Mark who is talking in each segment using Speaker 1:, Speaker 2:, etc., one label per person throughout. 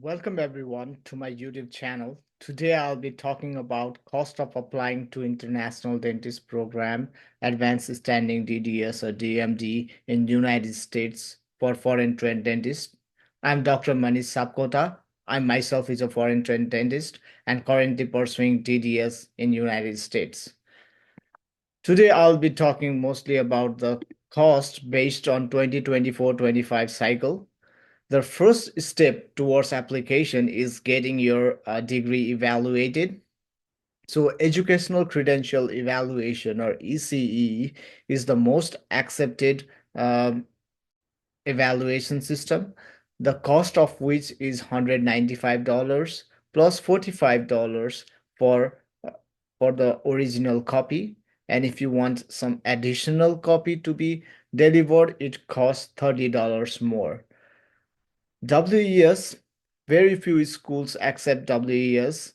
Speaker 1: Welcome everyone to my YouTube channel. Today I'll be talking about cost of applying to International Dentist Program, Advanced Standing DDS or DMD in United States for foreign trained dentists. I'm Dr. Manish Sapkota. I myself is a foreign trained dentist and currently pursuing DDS in United States. Today I'll be talking mostly about the cost based on 2024-25 cycle. The first step towards application is getting your degree evaluated. So, Educational Credential Evaluation or ECE is the most accepted um, evaluation system, the cost of which is $195 plus $45 for uh, for the original copy. And if you want some additional copy to be delivered, it costs $30 more. WES, very few schools accept WES.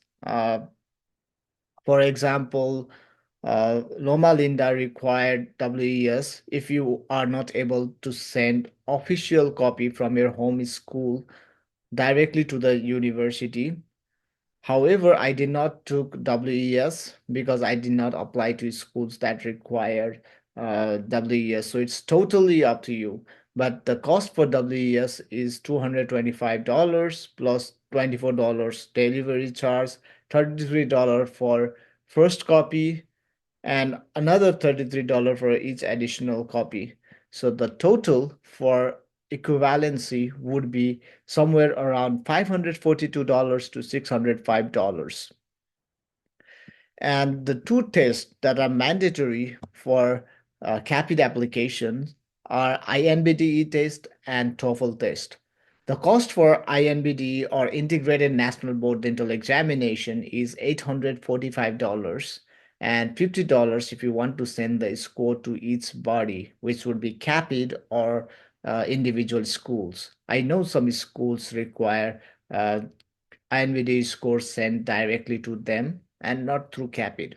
Speaker 1: For example, Loma Linda required WES if you are not able to send official copy from your home school directly to the university. However, I did not took WES because I did not apply to schools that required WES. So it's totally up to you. But the cost for WES is $225 plus $24 delivery charge, $33 for first copy, and another $33 for each additional copy. So the total for equivalency would be somewhere around $542 to $605. And the two tests that are mandatory for CAAPID application are INBDE test and TOEFL test. The cost for INBDE or Integrated National Board Dental Examination is $845 and $50 if you want to send the score to each body, which would be CAAPID or individual schools. I know some schools require INVD scores sent directly to them and not through CAPID.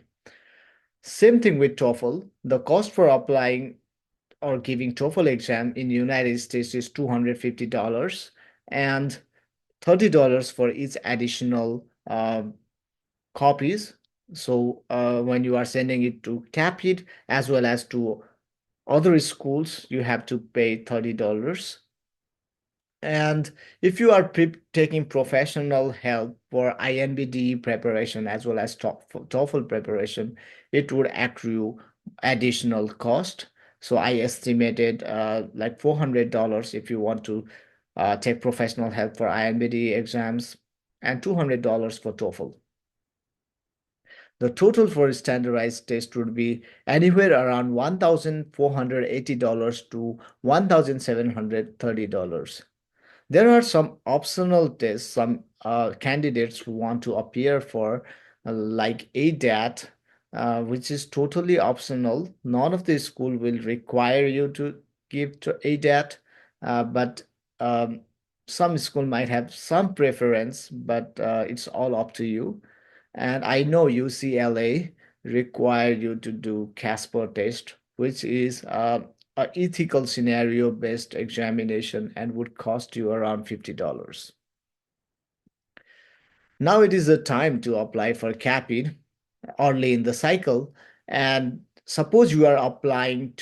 Speaker 1: Same thing with TOEFL. The cost for applying or giving TOEFL exam in the United States is $250 and $30 for each additional copies. So when you are sending it to CAPID as well as to other schools, you have to pay $30. And if you are taking professional help for INBD preparation as well as TOEFL preparation, it would accrue additional cost. So I estimated like $400 if you want to take professional help for INBD exams and $200 for TOEFL. The total for a standardized test would be anywhere around $1,480 to $1,730. There are some optional tests some candidates who want to appear for, like ADAT, which is totally optional. None of the school will require you to give to ADAT, but um, some school might have some preference, but it's all up to you. And I know UCLA require you to do Casper test, which is a ethical scenario based examination and would cost you around $50. Now it is the time to apply for CAPID early in the cycle. And suppose you are applying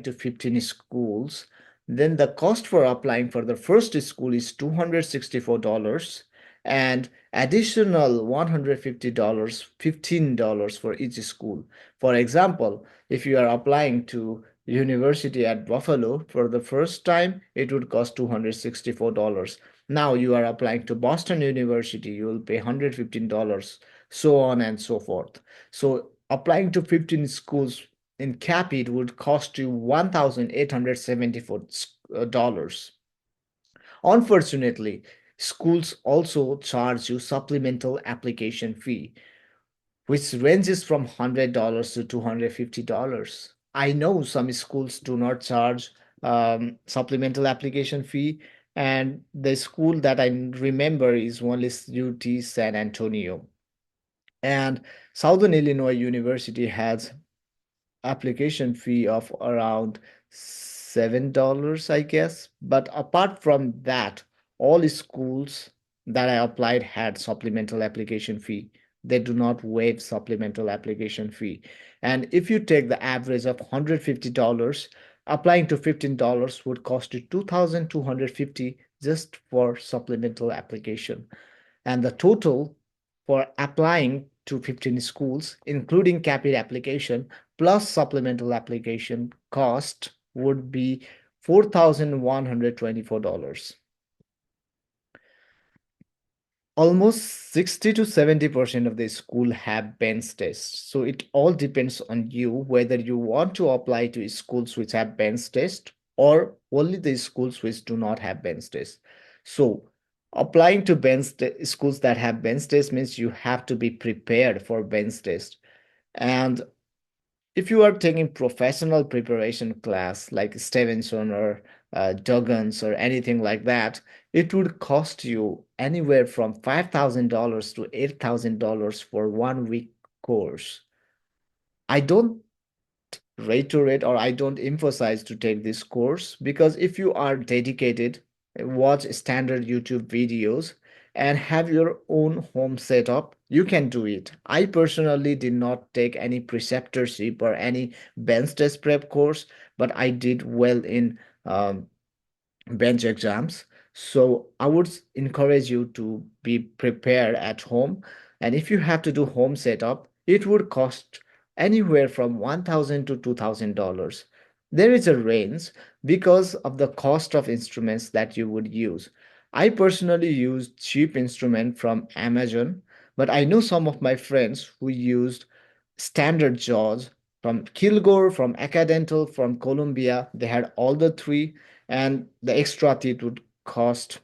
Speaker 1: to 15 schools, then the cost for applying for the first school is $264 and additional $150, $15 for each school. For example, if you are applying to university at Buffalo for the first time, it would cost $264. Now you are applying to Boston University, you will pay $115, so on and so forth. So applying to 15 schools in CAPID would cost you $1,874. Unfortunately, schools also charge you supplemental application fee, which ranges from $100 to $250. I know some schools do not charge supplemental application fee, and the school that I remember is only UT San Antonio. And Southern Illinois University has application fee of around $7, I guess. But apart from that, all schools that I applied had supplemental application fee. They do not waive supplemental application fee. And if you take the average of $150, applying to $15 would cost you 2,250 just for supplemental application. And the total for applying to 15 schools, including CAAPID application plus supplemental application cost would be $4,124. Almost 60 to 70% of the school have bench tests. So it all depends on you whether you want to apply to schools which have bench test or only the schools which do not have bench test. So applying to schools that have bench test means you have to be prepared for bench test. And if you are taking professional preparation class like Stevenson or Duggins or anything like that, it would cost you anywhere from $5,000 to $8,000 for 1 week course. I don't reiterate or I don't emphasize to take this course because if you are dedicated, watch standard YouTube videos and have your own home setup, you can do it. I personally did not take any preceptorship or any bench test prep course, but I did well in bench exams. So I would encourage you to be prepared at home. And if you have to do home setup, it would cost anywhere from $1,000 to $2,000. There is a range because of the cost of instruments that you would use. I personally use cheap instrument from Amazon, but I know some of my friends who used standard jaws from Kilgore, from Acadental, from Columbia. They had all the three, and the extra teeth would cost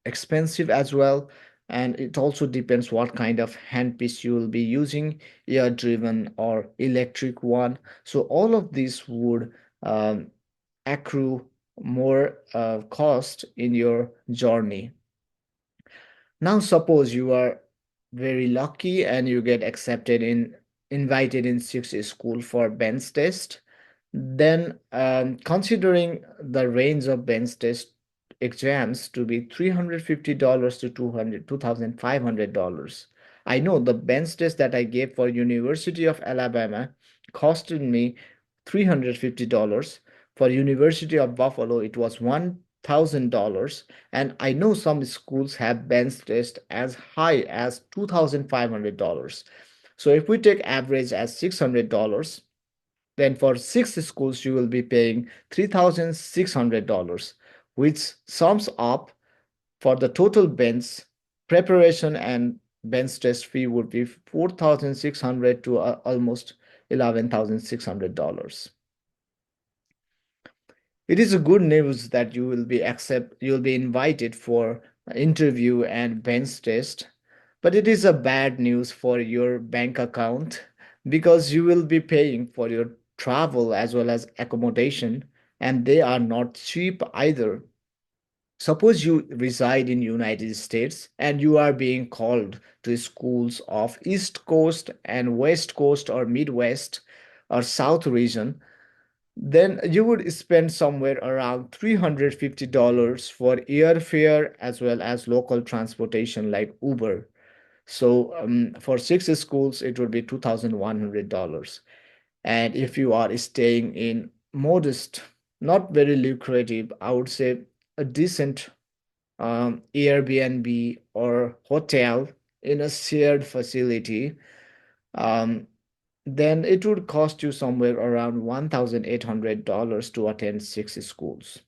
Speaker 1: expensive as well. And it also depends what kind of handpiece you will be using, ear driven or electric one. So all of these would accrue more cost in your journey. Now suppose you are very lucky and you get accepted in invited in 6 school for bench test. Then considering the range of bench test exams to be $350 to 2,500. I know the bench test that I gave for University of Alabama costed me $350. For University of Buffalo, it was $1,000. And I know some schools have bench test as high as $2,500. So if we take average as $600, then for 6 schools, you will be paying $3,600, which sums up for the total bench preparation and bench test fee would be 4,600 to almost $11,600. It is a good news that you'll be invited for interview and bench test, but it is a bad news for your bank account because you will be paying for your travel as well as accommodation, and they are not cheap either. Suppose you reside in United States and you are being called to schools of East Coast and West Coast or Midwest or South region, then you would spend somewhere around $350 for airfare as well as local transportation like Uber. So for 6 schools, it would be $2,100. And if you are staying in modest, not very lucrative, I would say a decent Airbnb or hotel in a shared facility, um, then it would cost you somewhere around $1,800 to attend 6 schools.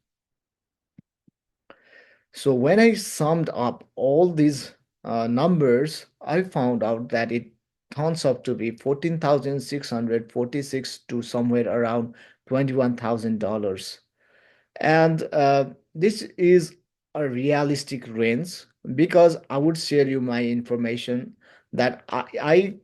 Speaker 1: So when I summed up all these numbers, I found out that it turns up to be 14,646 to somewhere around $21,000. And this is a realistic range because I would share you my information that I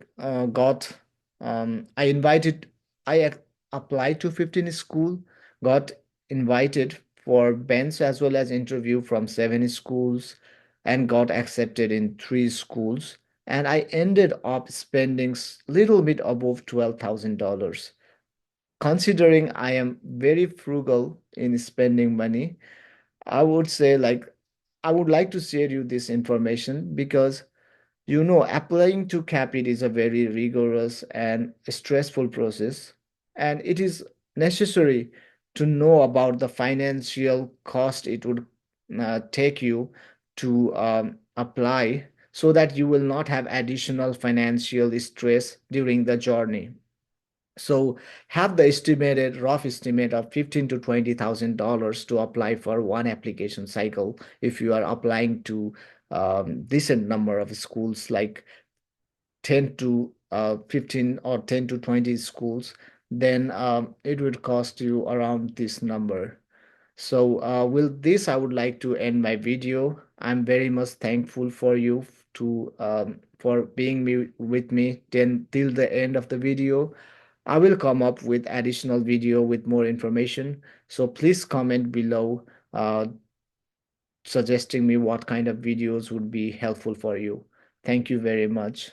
Speaker 1: got. I invited, I applied to 15 school, got invited for bench as well as interview from 7 schools, and got accepted in 3 schools. And I ended up spending little bit above $12,000. considering I am very frugal in spending money, I would say like I would like to share you this information because applying to CAPID is a very rigorous and stressful process, and it is necessary to know about the financial cost it would take you to apply so that you will not have additional financial stress during the journey. So have the estimated rough estimate of 15 to $20,000 to apply for one application cycle if you are applying to decent number of schools like 10 to 15 or 10 to 20 schools, then it would cost you around this number. So with this, I would like to end my video. I'm very much thankful for you to for being with me till the end of the video. I will come up with additional video with more information. So please comment below suggesting me what kind of videos would be helpful for you. Thank you very much.